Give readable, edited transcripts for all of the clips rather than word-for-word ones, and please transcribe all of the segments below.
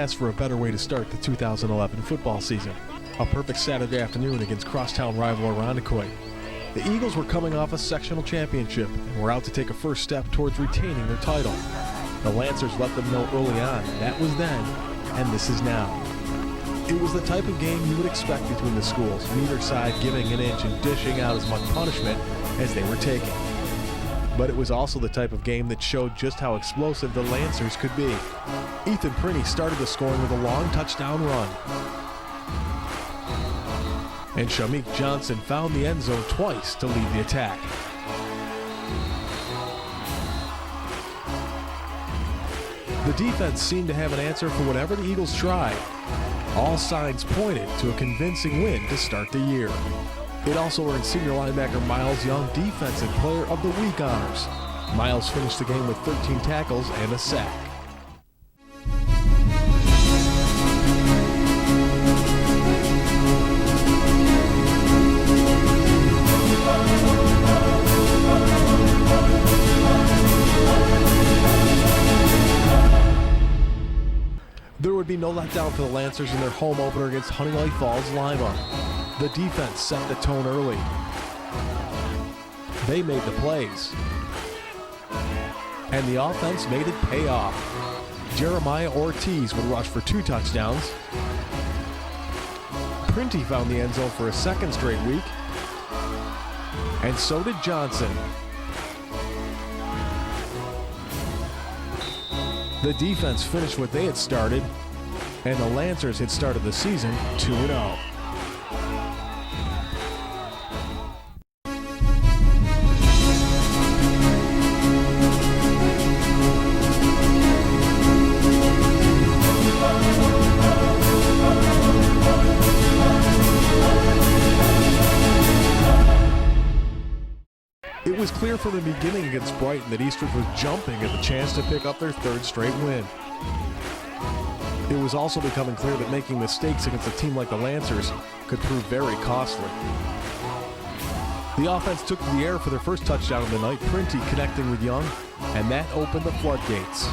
ask for a better way to start the 2011 football season. A perfect Saturday afternoon against crosstown rival Irondequoit. The Eagles were coming off a sectional championship and were out to take a first step towards retaining their title. The Lancers let them know early on that was then, and this is now. It was the type of game you would expect between the schools, neither side giving an inch and dishing out as much punishment as they were taking. But it was also the type of game that showed just how explosive the Lancers could be. Ethan Printy started the scoring with a long touchdown run. And Shamik Johnson found the end zone twice to lead the attack. The defense seemed to have an answer for whatever the Eagles tried. All signs pointed to a convincing win to start the year. It also earned senior linebacker Miles Young Defensive Player of the Week honors. Miles finished the game with 13 tackles and a sack. There would be no letdown for the Lancers in their home opener against Honey Lake Falls Lima. The defense set the tone early. They made the plays. And the offense made it pay off. Jeremiah Ortiz would rush for 2 touchdowns. Printy found the end zone for a second straight week. And so did Johnson. The defense finished what they had started, and the Lancers had started the season 2-0. It was clear from the beginning against Brighton that Eastridge was jumping at the chance to pick up their 3rd straight win. It was also becoming clear that making mistakes against a team like the Lancers could prove very costly. The offense took to the air for their first touchdown of the night, Printy connecting with Young, and that opened the floodgates.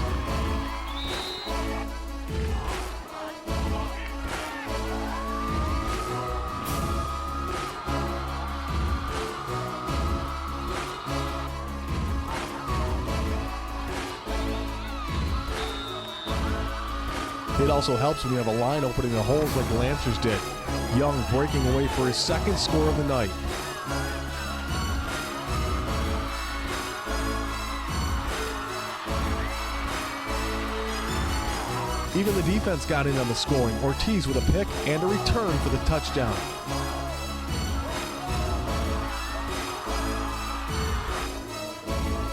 It also helps when you have a line opening the holes like the Lancers did. Young breaking away for his 2nd score of the night. Even the defense got in on the scoring. Ortiz with a pick and a return for the touchdown.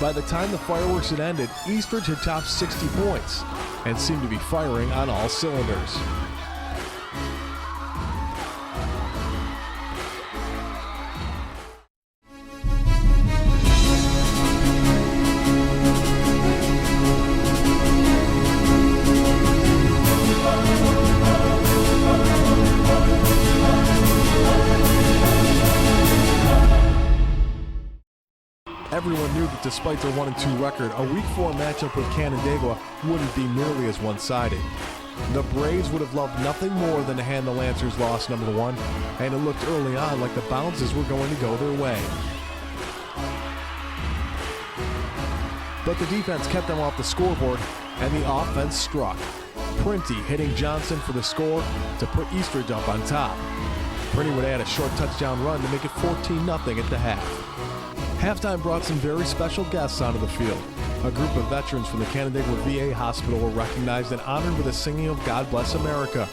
By the time the fireworks had ended, Eastridge had topped 60 points and seemed to be firing on all cylinders. Everyone knew that despite their 1-2 record, a Week 4 matchup with Canandaigua wouldn't be nearly as one-sided. The Braves would have loved nothing more than to hand the Lancers loss number 1, and it looked early on like the bounces were going to go their way. But the defense kept them off the scoreboard, and the offense struck. Printy hitting Johnson for the score to put Eastridge up on top. Printy would add a short touchdown run to make it 14-0 at the half. Halftime brought some very special guests onto the field. A group of veterans from the Canandaigua VA Hospital were recognized and honored with a singing of God Bless America.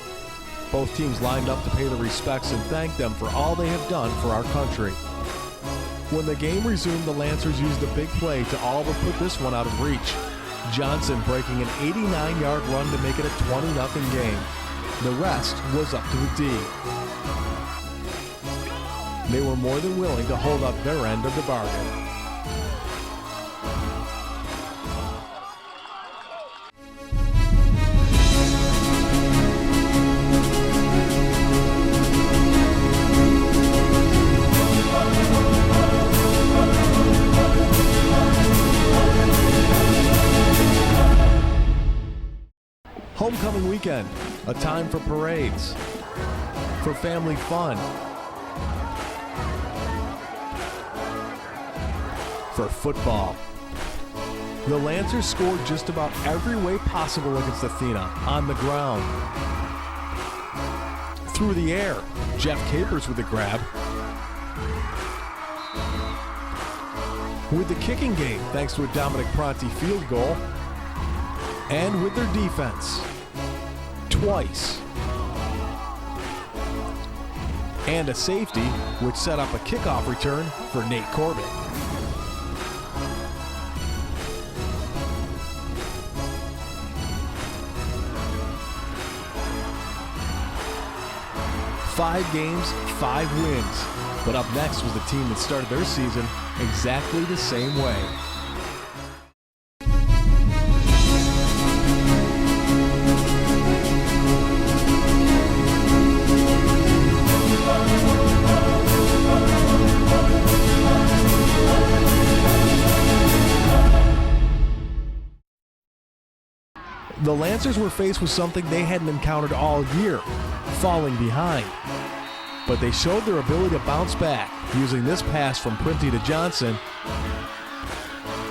Both teams lined up to pay their respects and thank them for all they have done for our country. When the game resumed, the Lancers used the big play to all but put this one out of reach. Johnson breaking an 89-yard run to make it a 20-0 game. The rest was up to the D. They were more than willing to hold up their end of the bargain. Homecoming weekend weekend, a time for parades, for family fun, for football. The Lancers scored just about every way possible against Athena, on the ground, through the air. Jeff Capers with the grab. With the kicking game, thanks to a Dominic Pronti field goal. And with their defense, twice. And a safety, which set up a kickoff return for Nate Corbett. Five games, 5 wins. But up next was the team that started their season exactly the same way. The Lancers were faced with something they hadn't encountered all year, falling behind. But they showed their ability to bounce back, using this pass from Printy to Johnson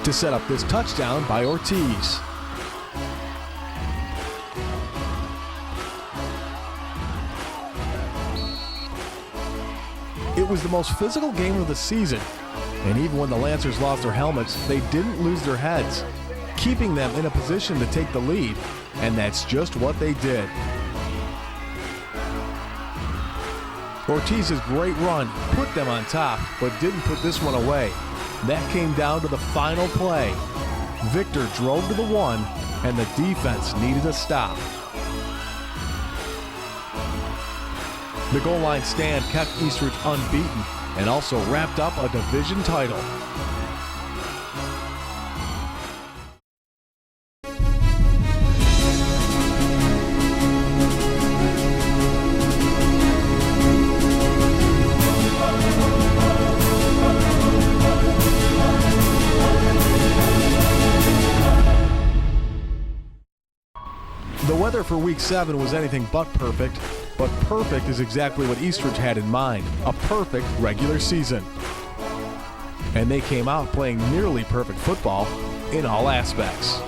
to set up this touchdown by Ortiz. It was the most physical game of the season, and even when the Lancers lost their helmets, they didn't lose their heads, keeping them in a position to take the lead, and that's just what they did. Ortiz's great run put them on top, but didn't put this one away. That came down to the final play. Victor drove to the 1, and the defense needed a stop. The goal line stand kept Eastridge unbeaten and also wrapped up a division title. The weather for Week 7 was anything but perfect is exactly what Eastridge had in mind, a perfect regular season. And they came out playing nearly perfect football in all aspects.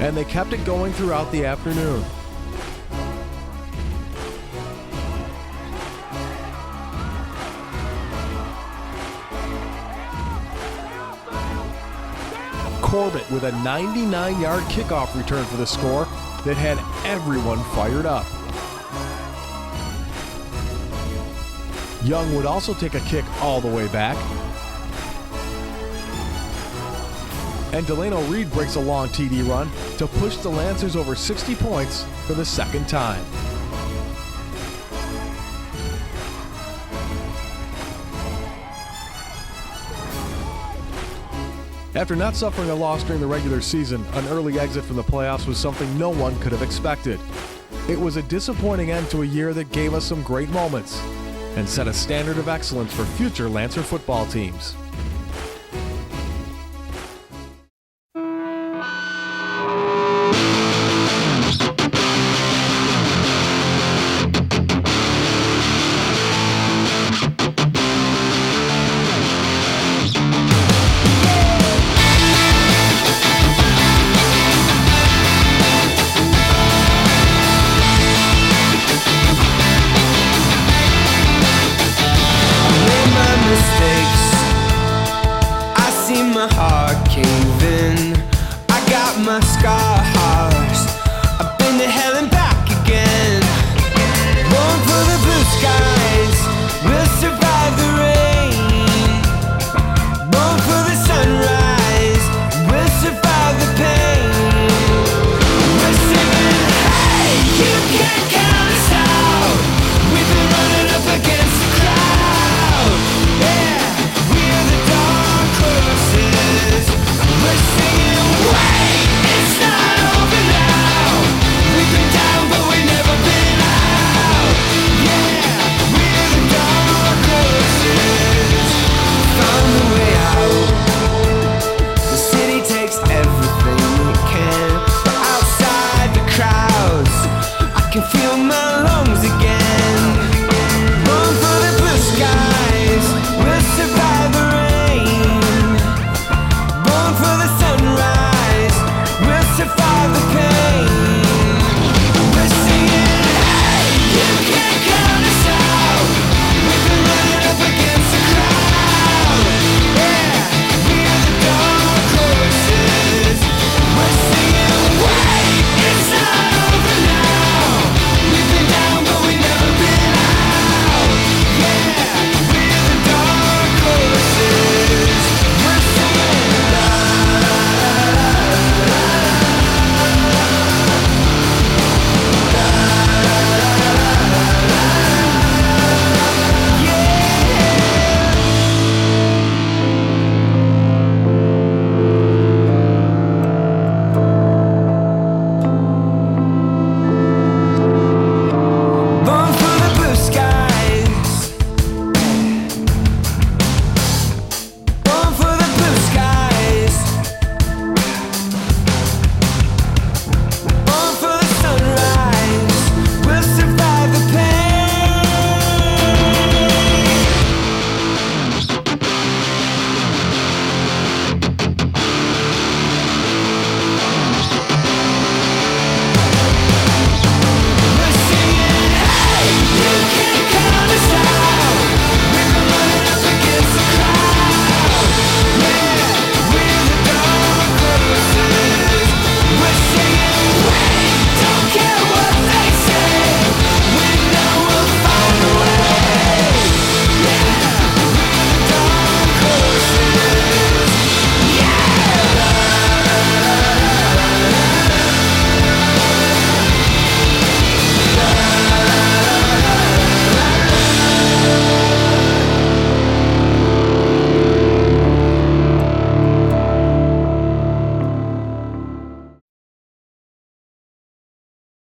And they kept it going throughout the afternoon. Corbett with a 99-yard kickoff return for the score that had everyone fired up. Young would also take a kick all the way back. And Delano Reed breaks a long TD run to push the Lancers over 60 points for the second time. After not suffering a loss during the regular season, an early exit from the playoffs was something no one could have expected. It was a disappointing end to a year that gave us some great moments and set a standard of excellence for future Lancer football teams.